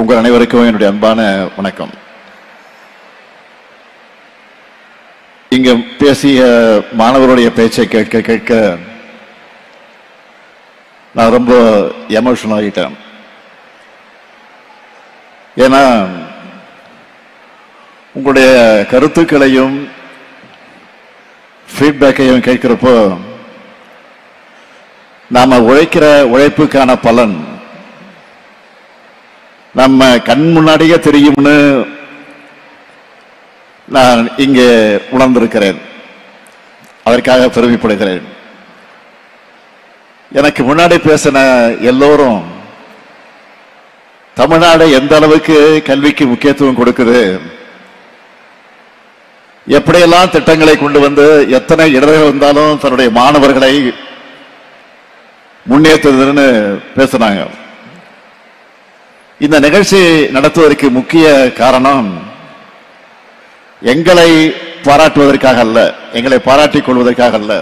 உங்கள் அனைவருக்கும் என்னுடைய அன்பான வணக்கம். இங்க பேசிய மாணவருடைய பேச்சை கேட்க கேட்க நான் ரொம்ப எமோஷனல் ஆகிட்டேன். ஏன்னா உங்களுடைய கருத்துக்களையும் ஃபீட்பேக்கையும் கேட்கிறப்போ நாம உழைக்கிற உழைப்புக்கான பலன் நம்ம கண் முன்னாடியே தெரியும்னு நான் இங்கே உணர்ந்திருக்கிறேன். அதற்காக பெருமைப்படுகிறேன். எனக்கு முன்னாடி பேசின எல்லோரும் தமிழ்நாடு எந்த அளவுக்கு கல்விக்கு முக்கியத்துவம் கொடுக்குது, எப்படியெல்லாம் திட்டங்களை கொண்டு வந்து எத்தனை இடர்கள் வந்தாலும் தன்னுடைய மாணவர்களை முன்னேற்றுதுன்னு பேசினாங்க. இந்த நிகழ்ச்சி நடத்துவதற்கு முக்கிய காரணம் எங்களை பாராட்டுவதற்காக அல்ல, எங்களை பாராட்டிக் கொள்வதற்காக அல்ல.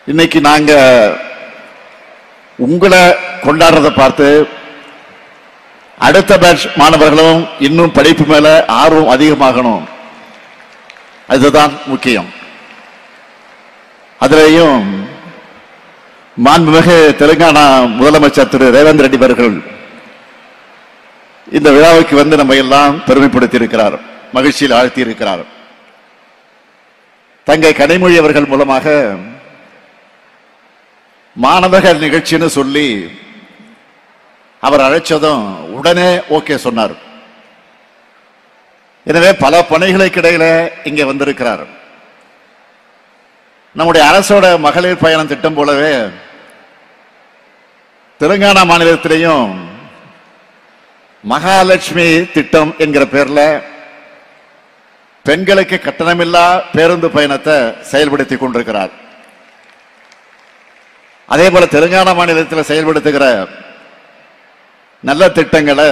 இன்னைக்கு நாங்க உங்களை கொண்டாடுறதை பார்த்து அடுத்த பேட்ச் மாணவர்களும் இன்னும் படிப்பு மேல ஆர்வம் அதிகமாகணும். அதுதான் முக்கியம். அதிலேயும் மாண்புமிகு தெலுங்கானா முதலமைச்சர் திரு ரேவந்த் ரெட்டி அவர்கள் இந்த விழாவுக்கு வந்து நம்ம எல்லாம் பெருமைப்படுத்தி இருக்கிறார், மகிழ்ச்சியில் ஆழ்த்தி இருக்கிறார். தங்கை கனிமொழி அவர்கள் மூலமாக மாணவர்கள் நிகழ்ச்சின்னு சொல்லி அவர் அழைச்சதும் உடனே ஓகே சொன்னார். எனவே பல பணிகளுக்கு இடையில இங்க வந்திருக்கிறார். நம்முடைய அரசோட மகளிர் பயணம் திட்டம் போலவே தெலுங்கானா மாநிலத்திலேயும் மகாலட்சுமி திட்டம் என்கிற பெயர்ல பெண்களுக்கு கட்டணமில்லா பேருந்து பயணத்தை செயல்படுத்திக் கொண்டிருக்கிறார். அதே போல தெலுங்கானா மாநிலத்தில் செயல்படுத்துகிற நல்ல திட்டங்களை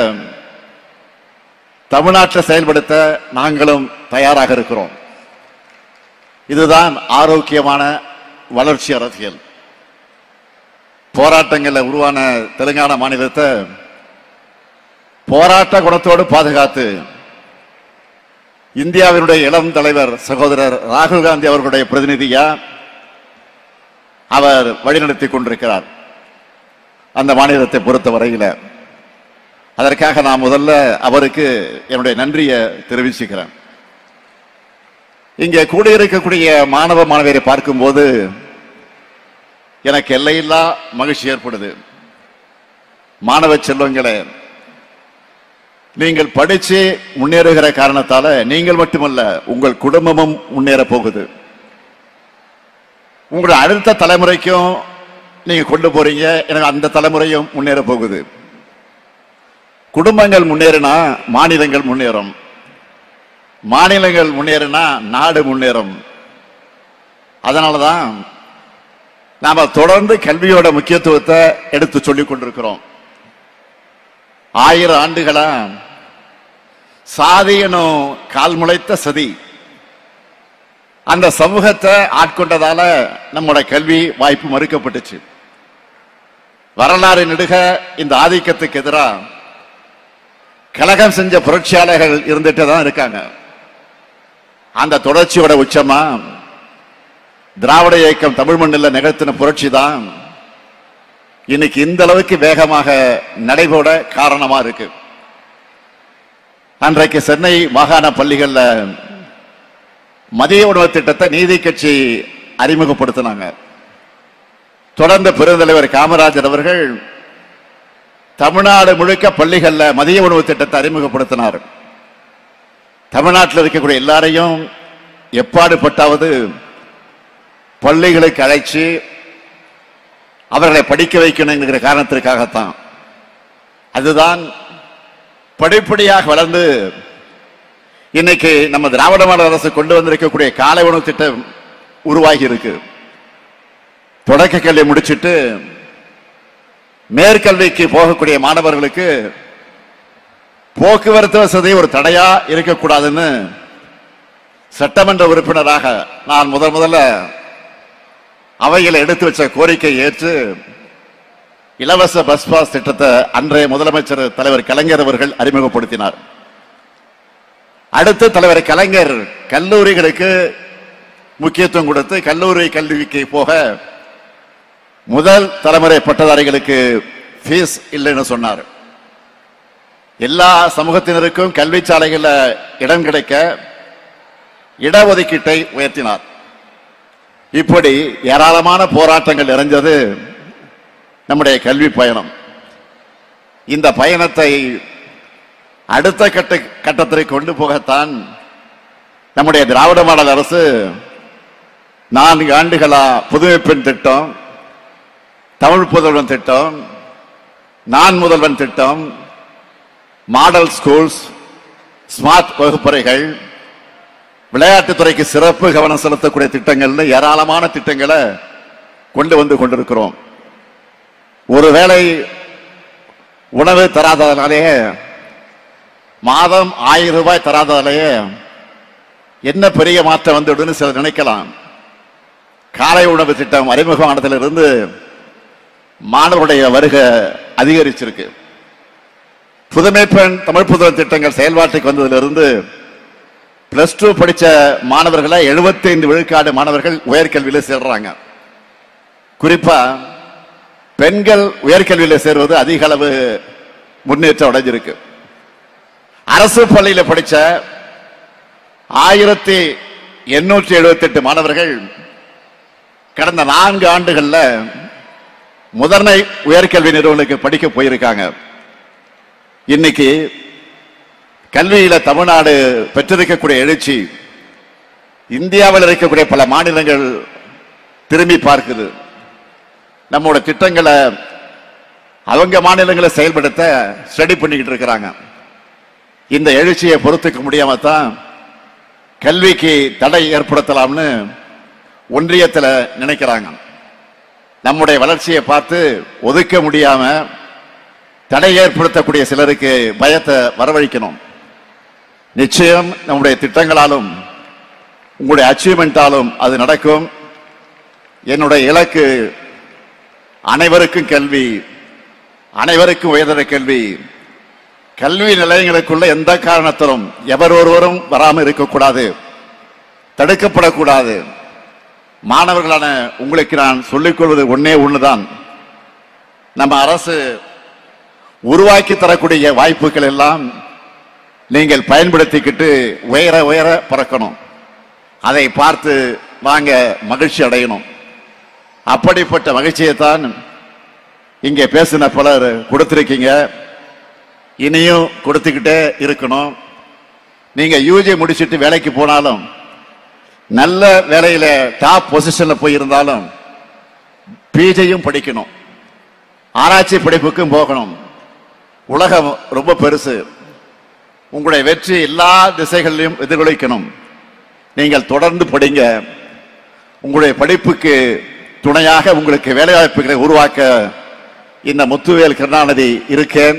தமிழ்நாட்டில் செயல்படுத்த நாங்களும் தயாராக இருக்கிறோம். இதுதான் ஆரோக்கியமான வளர்ச்சி அரசியல். போராட்டங்களில் உருவான தெலுங்கானா மாநிலத்தை போராட்ட குணத்தோடு பாதுகாத்து இந்தியாவினுடைய இளம் தலைவர் சகோதரர் ராகுல் காந்தி அவர்களுடைய பிரதிநிதியா அவர் வழிநடத்தி கொண்டிருக்கிறார் அந்த மாநிலத்தை பொறுத்தவரையில். அதற்காக நான் முதல்ல அவருக்கு என்னுடைய நன்றியை தெரிவிச்சுக்கிறேன். இங்கே கூடியிருக்கக்கூடிய மாணவ மாணவியரை பார்க்கும்போது எனக்கு எல்லையில்லா மகிழ்ச்சி ஏற்படுது. மாணவ செல்வங்களே, நீங்கள் படிச்சு முன்னேறுகிற காரணத்தால நீங்கள் மட்டுமல்ல உங்கள் குடும்பமும் முன்னேற போகுது. உங்களுடைய அடுத்த தலைமுறைக்கும் நீங்க கொண்டு போறீங்க. எனக்கு அந்த தலைமுறையும் முன்னேற போகுது. குடும்பங்கள் முன்னேறினா மாநிலங்கள் முன்னேறும், மாநிலங்கள் முன்னேறினா நாடு முன்னேறும். அதனாலதான் நாம தொடர்ந்து கல்வியோட முக்கியத்துவத்தை எடுத்து சொல்லிக் கொண்டிருக்கிறோம். 1000 ஆண்டுகளா சாதி எனும் கால் முளைத்த சதி அந்த சமூகத்தை ஆட்கொண்டதால நம்முடைய கல்வி வாய்ப்பு மறுக்கப்பட்டுச்சு. வரலாறு நெடுக இந்த ஆதிக்கத்துக்கு எதிராக கலகம் செஞ்ச புரட்சியாளர்கள் இருந்துட்டு தான் இருக்காங்க. அந்த தொடர்ச்சியோட உச்சமா திராவிட இயக்கம் தமிழ் மண்ணில் நிகழ்த்தின புரட்சி தான் இன்னைக்கு இந்த அளவுக்கு வேகமாக நடைபெற காரணமா இருக்கு. அன்றைக்கு சென்னை மாகாண பள்ளிகள்ல மதிய உணவு திட்டத்தை நீதி கட்சி அறிமுகப்படுத்தினாங்க. தொடர்ந்து பெருந்தலைவர் காமராஜர் அவர்கள் தமிழ்நாடு முழுக்க பள்ளிகள்ல மதிய உணவு திட்டத்தை அறிமுகப்படுத்தினார். தமிழ்நாட்டில் இருக்கக்கூடிய எல்லாரையும் எப்பாடுபட்டாவது பள்ளிகளுக்கு அழைச்சு அவர்களை படிக்க வைக்கணும் என்கிற காரணத்திற்காகத்தான். அதுதான் படிப்படியாக வளர்ந்து இன்னைக்கு நம்ம திராவிட மாடல் அரசு கொண்டு வந்திருக்கக்கூடிய காலை உணவு திட்டம் உருவாகி இருக்கு. தொடக்க கல்வி முடிச்சுட்டு மேற்கல்விக்கு போகக்கூடிய மாணவர்களுக்கு போக்குவரத்து வசதி ஒரு தடையா இருக்கக்கூடாதுன்னு சட்டமன்ற உறுப்பினராக நான் முதல்ல அவையில் எடுத்து வச்ச கோரிக்கை ஏற்று இலவச பஸ் பாஸ் திட்டத்தை அன்றைய முதலமைச்சர் தலைவர் கலைஞர் அவர்கள் அறிமுகப்படுத்தினார். அடுத்து தலைவர் கலைஞர் கல்லூரிகளுக்கு முக்கியத்துவம் கொடுத்து கல்லூரி கல்விக்கு போக முதல் தலைமுறை பட்டதாரிகளுக்கு ஃபீஸ் இல்லைன்னு சொன்னார். எல்லா சமூகத்தினருக்கும் கல்வி சாலைகளில் இடம் கிடைக்க இடஒதுக்கீட்டை உயர்த்தினார். இப்படி ஏராளமான போராட்டங்கள் நிறைஞ்சது நம்முடைய கல்வி பயணம். இந்த பயணத்தை அடுத்த கட்டத்திற்கு கொண்டு போகத்தான் நம்முடைய திராவிட மாடல் அரசு 4 ஆண்டுகளா புதுமை பெண் திட்டம், தமிழ் புதல்வன் திட்டம், நான் முதல்வன் திட்டம், மாடல் ஸ்கூல்ஸ், ஸ்மார்ட் வகுப்பறைகள், விளையாட்டுத்துறைக்கு சிறப்பு கவனம் செலுத்தக்கூடிய திட்டங்கள்னு ஏராளமான திட்டங்களை கொண்டு வந்து கொண்டிருக்கிறோம். ஒருவேளை உணவு தராதனாலே, மாதம் 1000 ரூபாய் தராதனாலேயே என்ன பெரிய மாற்றம் வந்துடுன்னு சிலர் நினைக்கலாம். காலை உணவு திட்டம் அறிமுகமானதிலிருந்து மாணவருடைய வருகை அதிகரிச்சிருக்கு. புதுமை பெண் தமிழ் புதல்வன் திட்டங்கள் செயல்பாட்டுக்கு வந்ததிலிருந்து +2 படிச்ச மாணவர்களை 75 விழுக்காடு மாணவர்கள் உயர்கல்வியில் சேர்றாங்க. குறிப்பா பெண்கள் உயர்கல்வியில் சேர்வது அதிக அளவு முன்னேற்றம் அடைஞ்சிருக்கு. அரசு பள்ளியில் படிச்ச 1878 மாணவர்கள் கடந்த 4 ஆண்டுகள்ல முதன்மை உயர்கல்வி நிறுவனங்களுக்கு படிக்க போயிருக்காங்க. இன்னைக்கு கல்வியில தமிழ்நாடு பெற்றிருக்கக்கூடிய எழுச்சி இந்தியாவில் இருக்கக்கூடிய பல மாநிலங்கள் திரும்பி பார்க்குது. நம்மோட திட்டங்களை அவங்க மாநிலங்களை செயல்படுத்த ஸ்டடி பண்ணிக்கிட்டு இருக்கிறாங்க. இந்த எழுச்சியை பொறுத்துக்க முடியாம தான் கல்விக்கு தடை ஏற்படுத்தலாம்னு ஒன்றியத்தில் நினைக்கிறாங்க. நம்முடைய வளர்ச்சியை பார்த்து ஒதுக்க முடியாம தடை ஏற்படுத்தக்கூடிய சிலருக்கு பயத்தை வரவழைக்கணும். நிச்சயம் நம்முடைய திட்டங்களாலும் உங்களுடைய அச்சீவ்மெண்டாலும் அது நடக்கும். என்னுடைய இலக்கு அனைவருக்கும் கல்வி, அனைவருக்கும் உயர்தர கல்வி. கல்வி நிலையங்களுக்குள்ள எந்த காரணத்திலும் எவர் ஒருவரும் வராமல் இருக்கக்கூடாது, தடுக்கப்படக்கூடாது. மாணவர்களான உங்களுக்கு நான் சொல்லிக் கொள்வது ஒண்ணுதான், நம்ம அரசு உருவாக்கி தரக்கூடிய வாய்ப்புகள் எல்லாம் நீங்கள் பயன்படுத்திக்கிட்டு உயர உயர பறக்கணும். அதை பார்த்து வாங்க மகிழ்ச்சி அடையணும். அப்படிப்பட்ட மகிழ்ச்சியை தான் இங்கே பேசின பலர் கொடுத்திருக்கீங்க, இனியும் கொடுத்துக்கிட்டே இருக்கணும். நீங்க யூஜி முடிச்சுட்டு வேலைக்கு போனாலும், நல்ல வேலையில டாப் பொசிஷன்ல போயிருந்தாலும் பிஜியும் படிக்கணும், ஆராய்ச்சி படிப்புக்கும் போகணும். உலகம் ரொம்ப பெருசு. உங்களுடைய வெற்றி எல்லா திசைகளிலும் எதிரொலிக்கணும். நீங்கள் தொடர்ந்து படிங்க. உங்களுடைய படிப்புக்கு துணையாக உங்களுக்கு வேலைவாய்ப்புகளை உருவாக்க இந்த முத்துவேல் கருணாநிதி இருக்கேன்.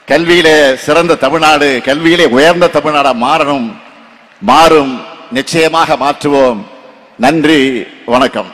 கல்வியிலே சிறந்த தமிழ்நாடு, கல்வியிலே உயர்ந்த தமிழ்நாடா மாறும். நிச்சயமாக மாற்றுவோம். நன்றி, வணக்கம்.